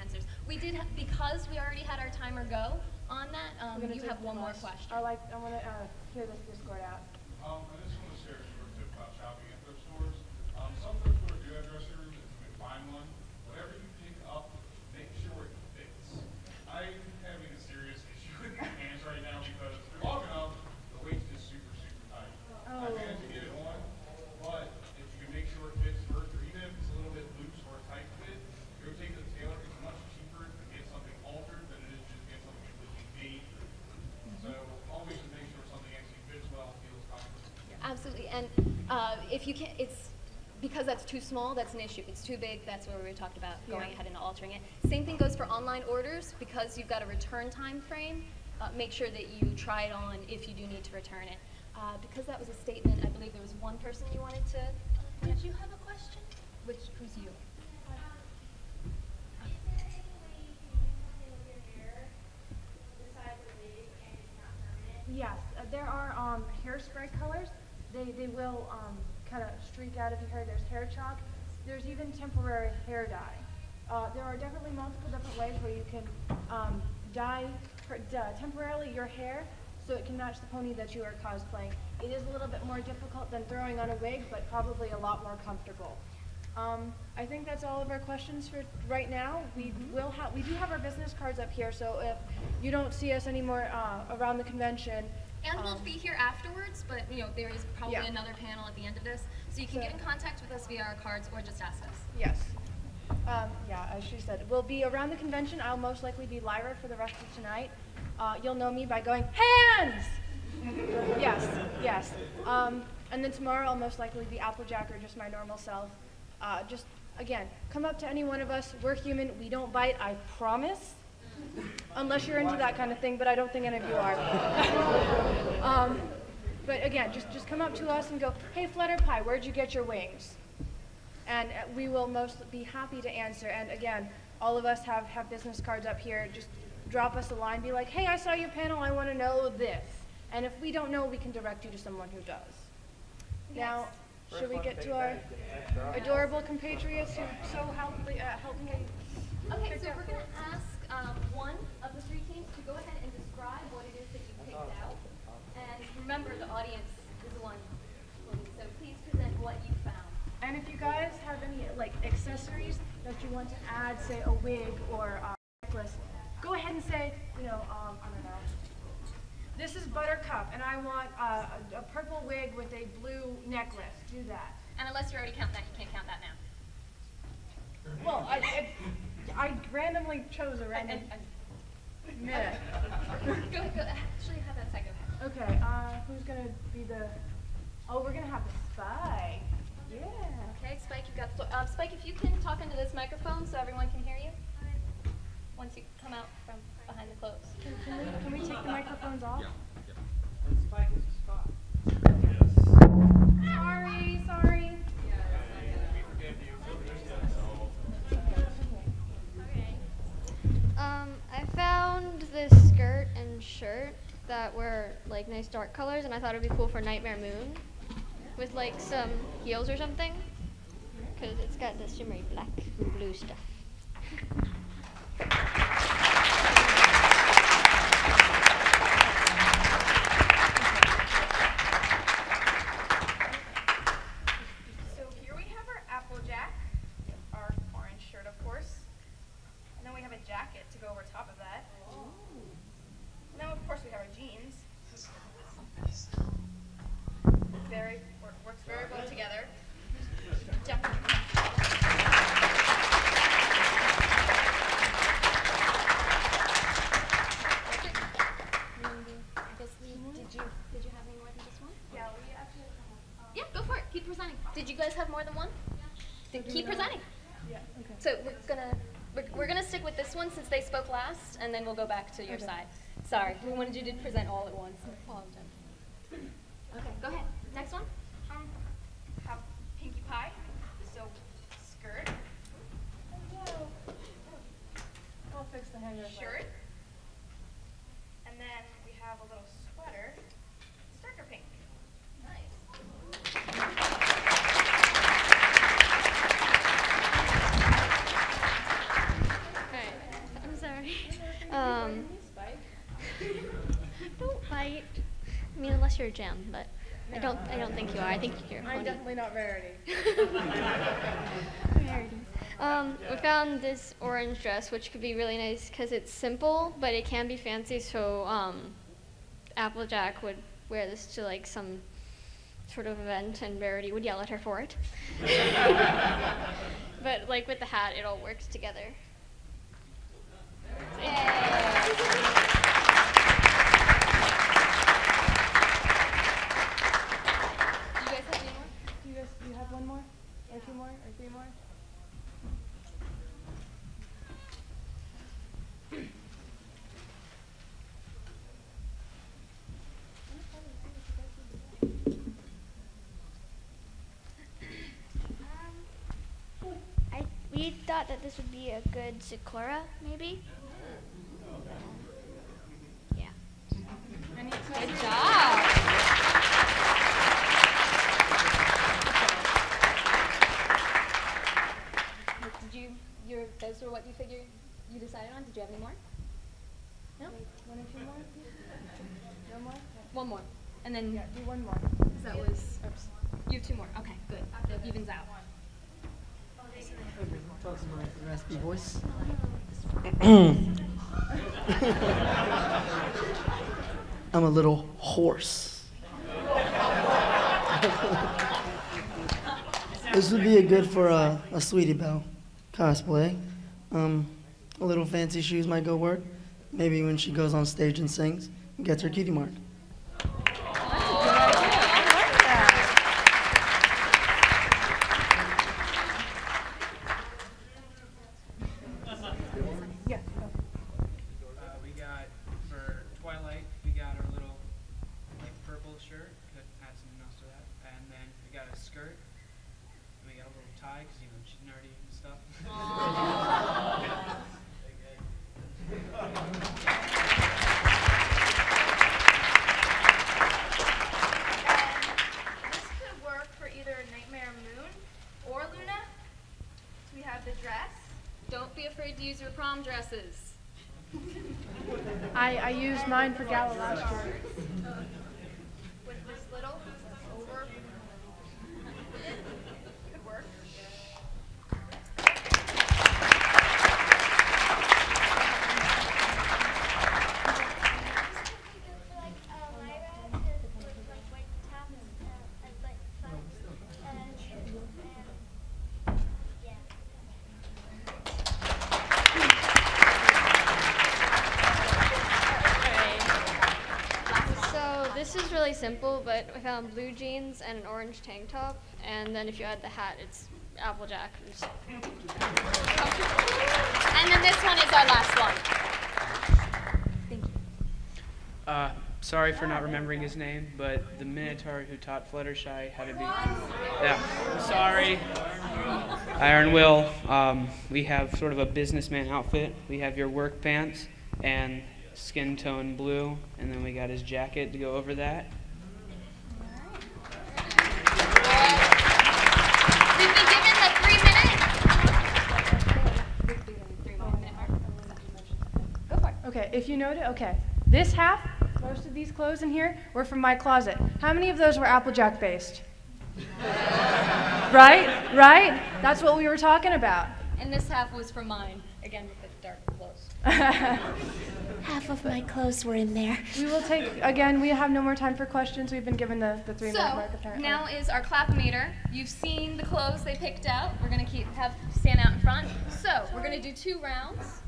[SPEAKER 2] answers. We did, because we already had our timer go on that, you have one more question.
[SPEAKER 1] I want to hear this Discord out.
[SPEAKER 11] I just want to share a short tip about shopping at thrift stores. Some thrift stores do have dressing rooms, and you may find one. Whatever you pick up, make sure it fits. I'm having a serious issue with my hands right now because they're long enough, the waist is super, super tight. I managed to get it on, but if you can make sure it fits first, or even if it's a little bit loose or a tight fit, go take it to the tailor. It's much cheaper to get something altered than it is just get something completely made. So always just make sure something actually fits well, feels comfortable.
[SPEAKER 2] Absolutely, and if you can't, it's because that's too small, that's an issue. If it's too big, that's where we talked about going ahead and altering it. Same thing goes for online orders, because you've got a return time frame. Make sure that you try it on if you do need to return it. Because that was a statement, I believe there was one person you wanted to. Did you have a question? Who's you?
[SPEAKER 1] Yes, there are hairspray colors. They will kind of streak out of your hair. There's hair chalk. There's even temporary hair dye. There are definitely multiple different ways where you can dye temporarily your hair so it can match the pony that you are cosplaying. It is a little bit more difficult than throwing on a wig, but probably a lot more comfortable. I think that's all of our questions for right now. We do have our business cards up here, so if you don't see us anymore around the convention.
[SPEAKER 2] And we'll be here afterwards, but there is probably another panel at the end of this, so you can get in contact with us via our cards or just ask us.
[SPEAKER 1] Yes. As she said, we'll be around the convention. I'll most likely be Lyra for the rest of tonight. You'll know me by going, hands! Yes. And then tomorrow I'll most likely be Applejack or just my normal self. Just, again, come up to any one of us. We're human. We don't bite, I promise. Unless you're into that kind of thing, but I don't think any of you are. But again, just come up to us and go, hey, Flutterpie, where'd you get your wings? And we will most be happy to answer. And again, all of us have business cards up here. Just drop us a line, be like, hey, I saw your panel, I want to know this. And if we don't know, we can direct you to someone who does. Now, should we get to our adorable compatriots who so helped me?
[SPEAKER 2] Okay, so we're going to ask one of the three teams to go ahead and describe what it is that you picked out. And remember, the audience is the one looking, so please present what you found.
[SPEAKER 1] And if you guys have any accessories that you want to add, say a wig or a necklace, go ahead and say, I don't know. This is Buttercup, and I want a purple wig with a blue necklace. Do that.
[SPEAKER 2] And unless you already count that, you can't count that now.
[SPEAKER 1] Well, I randomly chose a random.
[SPEAKER 2] Go, actually have that side, go ahead.
[SPEAKER 1] Okay, who's gonna be the, we're gonna have the Spike. Yeah.
[SPEAKER 2] Okay, Spike, you've got the floor. Spike, if you can talk into this microphone so everyone can hear you. Once you come out from behind the clothes.
[SPEAKER 1] Can we take the microphones off?
[SPEAKER 5] Yeah. And Spike is a spot.
[SPEAKER 1] Sorry.
[SPEAKER 11] We forgive you.
[SPEAKER 12] I found this skirt and shirt that were like nice dark colors, and I thought it'd be cool for Nightmare Moon with like some heels or something, because it's got the shimmery black and blue stuff.
[SPEAKER 7] So here we have our Applejack, our orange shirt, of course. And then we have a jacket to go over top of that. And then, of course, we have our jeans. Works very well together.
[SPEAKER 2] Did you have any more than just one?
[SPEAKER 7] Yeah, we actually.
[SPEAKER 2] Yeah, go for it. Keep presenting. Did you guys have more than one? Then keep presenting.
[SPEAKER 1] Yeah. Okay.
[SPEAKER 2] So we're we're going to stick with this one since they spoke last, and then we'll go back to your side. Sorry, we wanted you to present all at once. Okay, go ahead. Next one.
[SPEAKER 7] Have Pinkie Pie. So, skirt,
[SPEAKER 1] I'll fix the hanger.
[SPEAKER 7] shirt, and then we have a little sweater, starker pink. Nice.
[SPEAKER 12] Alright, I'm sorry. Don't bite. I mean, unless you're a gem, but I don't think you are. I think you're a
[SPEAKER 1] I'm
[SPEAKER 12] pony.
[SPEAKER 1] definitely not Verity.
[SPEAKER 12] We found this orange dress, which could be really nice because it's simple, but it can be fancy. So Applejack would wear this to like some sort of event, and Verity would yell at her for it. But like with the hat, it all works together.
[SPEAKER 1] Do you have one more? Or two more? Or three more?
[SPEAKER 4] We thought that this would be a good Sakura, maybe? Yeah.
[SPEAKER 2] Good job. Those were what you decided on? Did you have any more? No?
[SPEAKER 1] One or two more? No more?
[SPEAKER 2] One more. And then
[SPEAKER 1] Yeah, do one more.
[SPEAKER 2] that was, you have two more. Okay, good. That evens out.
[SPEAKER 13] Talk to my raspy voice. I'm a little hoarse. This would be a good for a Sweetie Belle cosplay. A little fancy shoes might go work. Maybe when she goes on stage and sings, and gets her cutie mark.
[SPEAKER 14] We got, for Twilight, we got our little like purple shirt, could add something else to that, and then we got a skirt, and we got a little tie, because you know, she's nerdy and stuff.
[SPEAKER 7] This could work for either Nightmare Moon or Luna. So we have the dress.
[SPEAKER 2] Don't be afraid to use your prom dresses.
[SPEAKER 1] I used mine for gala last year.
[SPEAKER 7] With this little over. Could work.
[SPEAKER 12] This is really simple, but I found blue jeans and an orange tank top, and then if you add the hat, it's Applejack.
[SPEAKER 2] And then this one is our last one. Thank you.
[SPEAKER 14] Sorry for not remembering his name, but the Minotaur who taught Fluttershy how to be... Yeah, sorry. Iron Will, we have sort of a businessman outfit. We have your work pants and skin tone blue, and then we got his jacket to go over that.
[SPEAKER 2] We've been given the 3 minute mark. Go for it.
[SPEAKER 1] Okay, if you noted, okay. This half, most of these clothes in here were from my closet. How many of those were Applejack based? Right? Right? That's what we were talking about.
[SPEAKER 2] And this half was from mine, again with the dark clothes.
[SPEAKER 4] Half of my clothes were in there.
[SPEAKER 1] We will take, again, we have no more time for questions. We've been given the 3 minute mark apparently.
[SPEAKER 2] Now is our clap-o-meter. You've seen the clothes they picked out. We're going to have stand out in front. So we're going to do 2 rounds.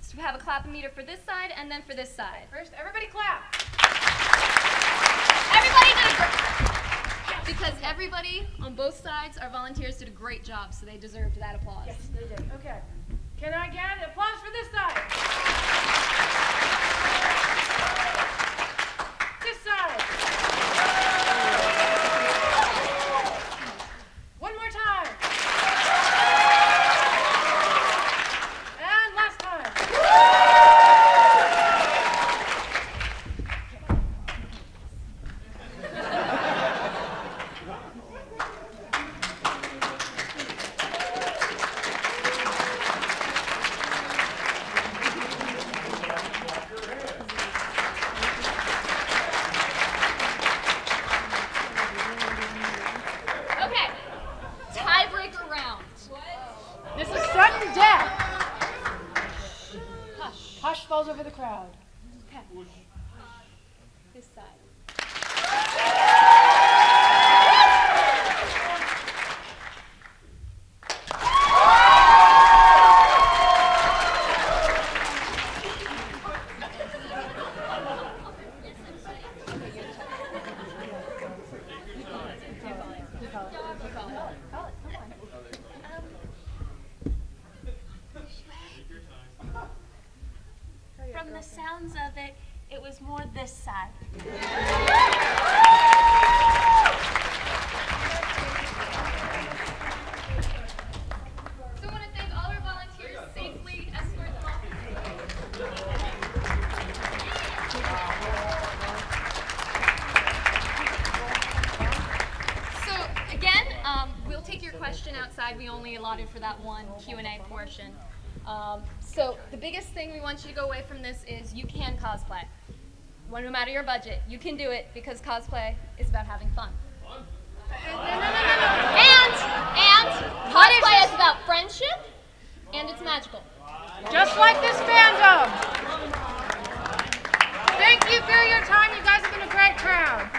[SPEAKER 2] So have a clap-o-meter for this side and then for this side.
[SPEAKER 1] First, everybody clap.
[SPEAKER 2] Everybody did a great, because everybody on both sides, our volunteers did a great job, so they deserved that applause.
[SPEAKER 1] Yes, they did. Okay. Can I get applause for this side? This side. One more time. And last time.
[SPEAKER 2] Okay, tiebreaker round.
[SPEAKER 1] This is sudden death. Hush. Hush falls over the crowd.
[SPEAKER 2] Okay. This side.
[SPEAKER 4] From the sounds of it, it was more this side.
[SPEAKER 2] So I want to thank all our volunteers, safely escort them off. So again, we'll take your question outside. We only allotted for that one Q&A portion. So the biggest thing we want you to go away from this is you can cosplay. No matter your budget, you can do it because cosplay is about having fun. And cosplay is about friendship, and it's magical.
[SPEAKER 1] Just like this fandom. Thank you for your time. You guys have been a great crowd.